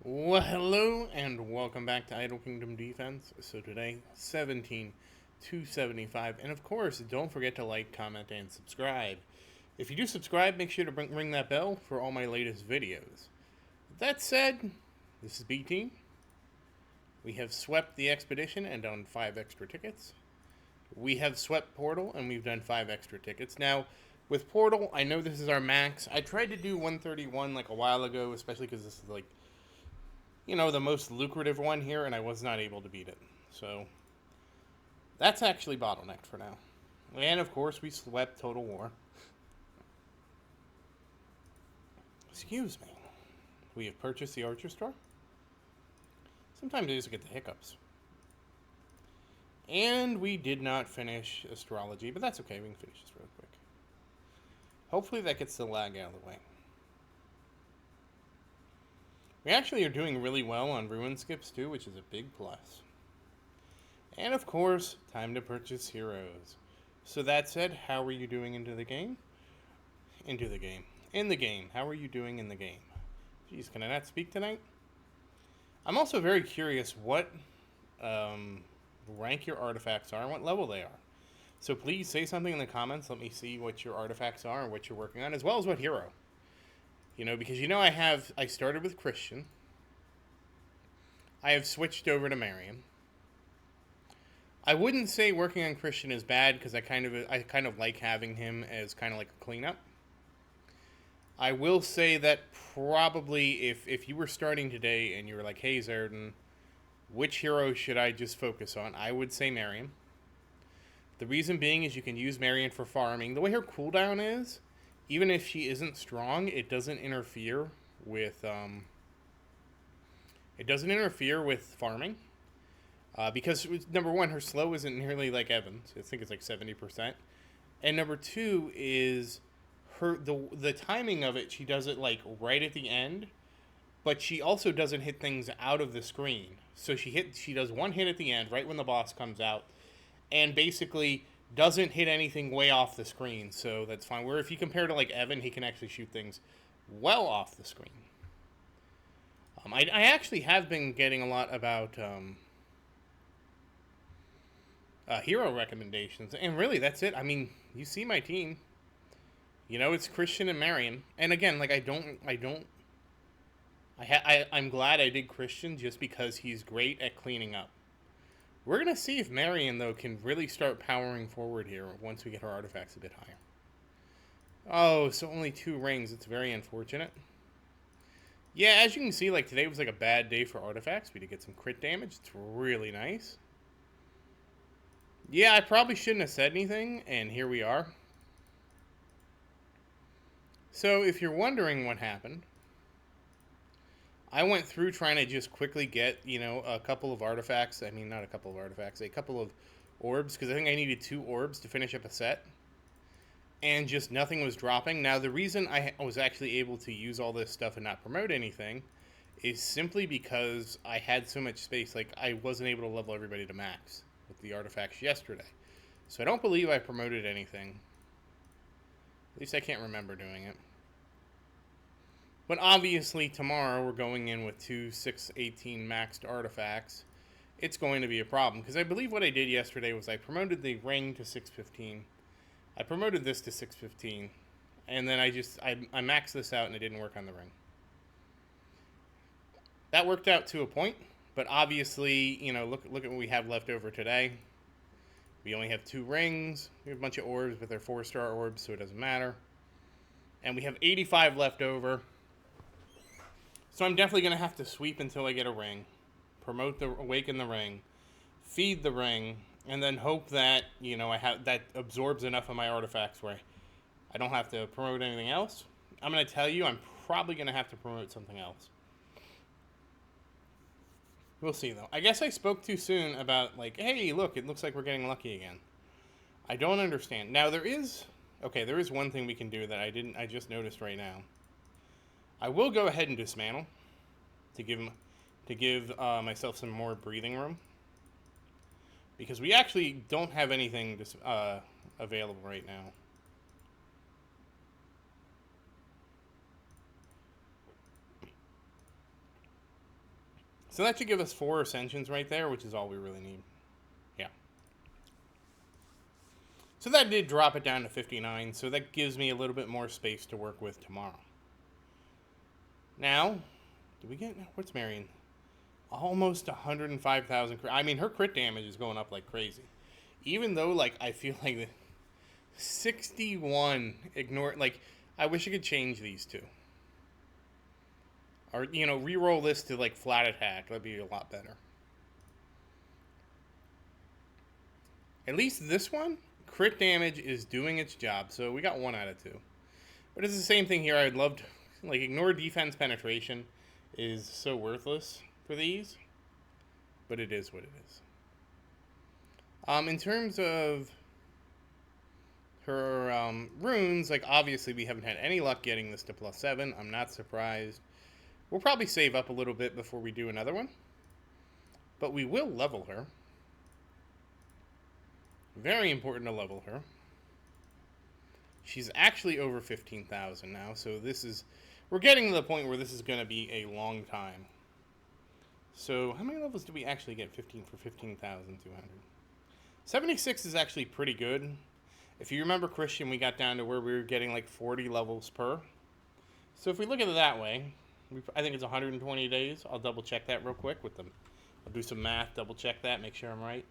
Well, hello and welcome back to Idle Kingdom Defense. So today, 17,275. And of course, don't forget to like, comment, and subscribe. If you do subscribe, make sure to ring that bell for all my latest videos. That said, this is B-Team. We have swept the Expedition and done 5 extra tickets. We have swept Portal and we've done 5 extra tickets. Now, with Portal, I know this is our max. I tried to do 131 like a while ago, especially because this is like the most lucrative one here, and I was not able to beat it. So that's actually bottlenecked for now. And of course, we swept Total War. Excuse me. We have purchased the Archer Star. Sometimes I just get the hiccups. And we did not finish Astrology, but that's okay. We can finish this real quick. Hopefully that gets the lag out of the way. We actually are doing really well on Ruin Skips too, which is a big plus. And of course, time to purchase heroes. So that said, how are you doing into the game? In the game. How are you doing in the game? Jeez, can I not speak tonight? I'm also very curious what rank your artifacts are and what level they are. So please say something in the comments. Let me see what your artifacts are and what you're working on, as well as what hero. Because I started with Christian. I have switched over to Marion. I wouldn't say working on Christian is bad because I kind of like having him as kind of like a cleanup. I will say that probably if you were starting today and you were like, hey Zerdan, which hero should I just focus on? I would say Marion. The reason being is you can use Marion for farming. The way her cooldown is, even if she isn't strong, it doesn't interfere with farming. Because number one, her slow isn't nearly like Evan's. I think it's like 70%. And number two is the timing of it. She does it like right at the end, but she also doesn't hit things out of the screen. So she does one hit at the end, right when the boss comes out, and basically doesn't hit anything way off the screen. So that's fine. Where if you compare to like Evan, he can actually shoot things well off the screen. I actually have been getting a lot about hero recommendations, and really that's it. I mean, you see my team. It's Christian and Marion, and again, like I'm glad I did Christian just because he's great at cleaning up. We're gonna see if Marion though can really start powering forward here once we get her artifacts a bit higher. Oh, so only 2 rings. It's very unfortunate. Yeah, as you can see, like today was like a bad day for artifacts. We did get some crit damage. It's really nice. Yeah, I probably shouldn't have said anything, and here we are. So if you're wondering what happened, I went through trying to just quickly get, a couple of artifacts. I mean, not a couple of artifacts, a couple of orbs, because I think I needed 2 orbs to finish up a set. And just nothing was dropping. Now, the reason I was actually able to use all this stuff and not promote anything is simply because I had so much space. Like, I wasn't able to level everybody to max with the artifacts yesterday. So I don't believe I promoted anything. At least I can't remember doing it. But obviously tomorrow we're going in with 2 618 maxed artifacts. It's going to be a problem because I believe what I did yesterday was I promoted the ring to 615. I promoted this to 615, and then I maxed this out and it didn't work on the ring. That worked out to a point, but obviously, look at what we have left over today. We only have 2 rings. We have a bunch of orbs, but they're 4-star orbs, so it doesn't matter. And we have 85 left over. So I'm definitely going to have to sweep until I get a ring, promote the Awaken the ring, feed the ring, and then hope that, I have that absorbs enough of my artifacts where I don't have to promote anything else. I'm going to tell you, I'm probably going to have to promote something else. We'll see, though. I guess I spoke too soon about, like, hey, look, it looks like we're getting lucky again. I don't understand. Now, there is one thing we can do that I just noticed right now. I will go ahead and dismantle to give myself some more breathing room, because we actually don't have anything available right now. So that should give us 4 ascensions right there, which is all we really need. Yeah. So that did drop it down to 59, so that gives me a little bit more space to work with tomorrow. Now, did we get, what's Marion? Almost 105,000. I mean, her crit damage is going up like crazy. Even though, like, I feel like the 61, ignore, like, I wish I could change these two. Or, you know, re-roll this to, like, flat attack. That'd be a lot better. At least this one, crit damage is doing its job. So we got 1 out of 2. But it's the same thing here. I'd love to, like, ignore defense penetration is so worthless for these. But it is what it is. In terms of her runes, like, obviously we haven't had any luck getting this to +7. I'm not surprised. We'll probably save up a little bit before we do another one. But we will level her. Very important to level her. She's actually over 15,000 now, so this is... We're getting to the point where this is going to be a long time. So, how many levels do we actually get 15 for 15,200? 76 is actually pretty good. If you remember Christian, we got down to where we were getting like 40 levels per. So if we look at it that way, I think it's 120 days. I'll double check that real quick with them. I'll do some math, double check that, make sure I'm right.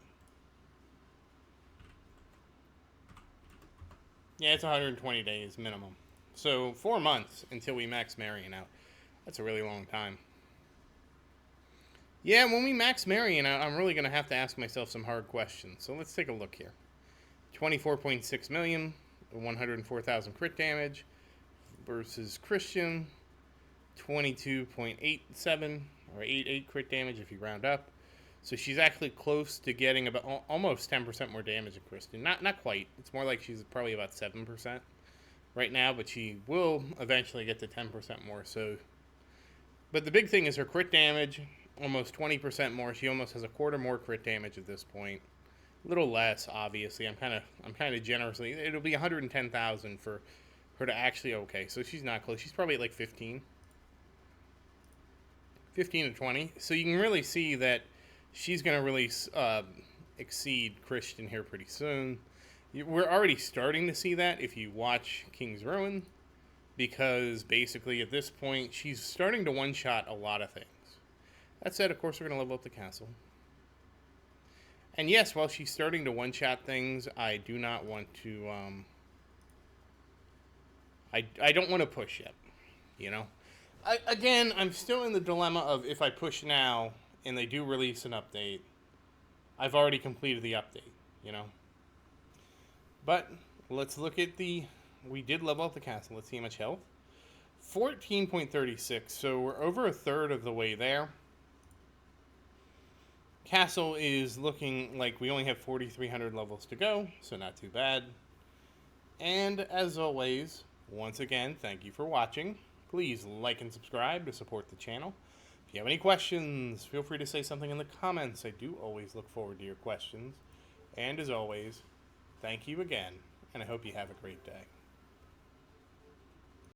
Yeah, it's 120 days minimum. So 4 months until we max Marion out. That's a really long time. Yeah, when we max Marion out, I'm really going to have to ask myself some hard questions. So let's take a look here. 24.6 million, 104,000 crit damage versus Christian, 22.87 or 88 crit damage if you round up. So she's actually close to getting about almost 10% more damage than Christian. Not quite. It's more like she's probably about 7% right now, but she will eventually get to 10% more. So, but the big thing is her crit damage, almost 20% more. She almost has a quarter more crit damage at this point. A little less, obviously. I'm kind of generously. It'll be 110,000 for her to actually. Okay, so she's not close. She's probably at like 15 to 20. So you can really see that she's going to really exceed Christian here pretty soon. We're already starting to see that if you watch King's Ruin, because basically at this point she's starting to one-shot a lot of things. That said, of course, we're going to level up the castle. And yes, while she's starting to one-shot things, I do not want to, I don't want to push yet, you know? Again, I'm still in the dilemma of if I push now and they do release an update, I've already completed the update, you know? But let's look at we did level up the castle. Let's see how much health. 14.36, so we're over a third of the way there. Castle is looking like we only have 4,300 levels to go, so not too bad. And as always, once again, thank you for watching. Please like and subscribe to support the channel. If you have any questions, feel free to say something in the comments. I do always look forward to your questions. And as always, thank you again, and I hope you have a great day.